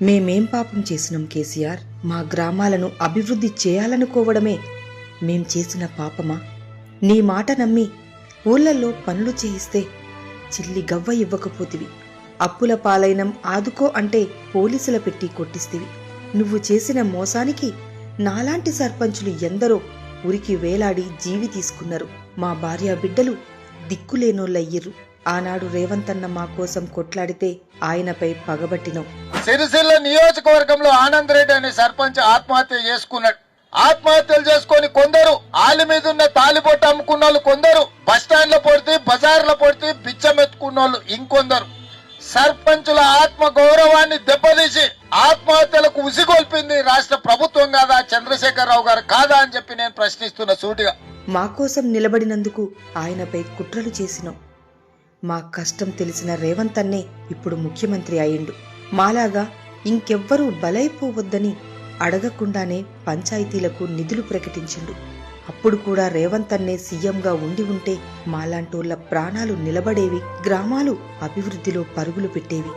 మేమేం పాపం చేసినాం కేసీఆర్? మా గ్రామాలను అభివృద్ధి చేయాలనుకోవడమే మేం చేసిన పాపమా? నీ మాట నమ్మి ఊళ్ళల్లో పనులు చేయిస్తే చిల్లి గవ్వ ఇవ్వకపోతివి. అప్పుల పాలైనం ఆదుకో అంటే పోలీసుల పెట్టి కొట్టిస్తివి. నువ్వు చేసిన మోసానికి నాలాంటి సర్పంచులు ఎందరో ఉరికి వేలాడి జీవి తీసుకున్నారు. మా భార్య బిడ్డలు దిక్కులేనోళ్ళయ్యిర్రు. ఆనాడు రేవంతన్న మా కోసం కొట్లాడితే ఆయనపై పగబట్టినాం. సిరిసిల్ల నియోజకవర్గంలో ఆనంద్ రెడ్డి అనే సర్పంచ్ ఆత్మహత్య చేసుకున్నాడు. ఆత్మహత్యలు చేసుకుని కొందరు ఆలి మీద ఉన్న తాలిబొట్టు అమ్ముకున్నోళ్ళు, కొందరు బస్టాండ్ల పొడితే బజార్ల పొడితే బిచ్చమెత్తుకున్నోళ్ళు ఇంకొందరు. సర్పంచుల ఆత్మ గౌరవాన్ని దెబ్బతీసి ఆత్మహత్యలకు ఉసిగొల్పింది రాష్ట్ర ప్రభుత్వం కాదా, చంద్రశేఖరరావు గారు కాదా అని చెప్పి నేను ప్రశ్నిస్తున్న సూటిగా. మా కోసం నిలబడినందుకు ఆయనపై కుట్రలు చేసినాం. మా కష్టం తెలిసిన రేవంతన్నే ఇప్పుడు ముఖ్యమంత్రి అయిండు. మాలాగా ఇంకెవ్వరూ బలైపోవద్దని అడగకుండానే పంచాయతీలకు నిధులు ప్రకటించిండు. అప్పుడు కూడా రేవంతన్నే సీఎంగా ఉండి ఉంటే మాలాంటోళ్ల ప్రాణాలు నిలబడేవి, గ్రామాలు అభివృద్ధిలో పరుగులు పెట్టేవి.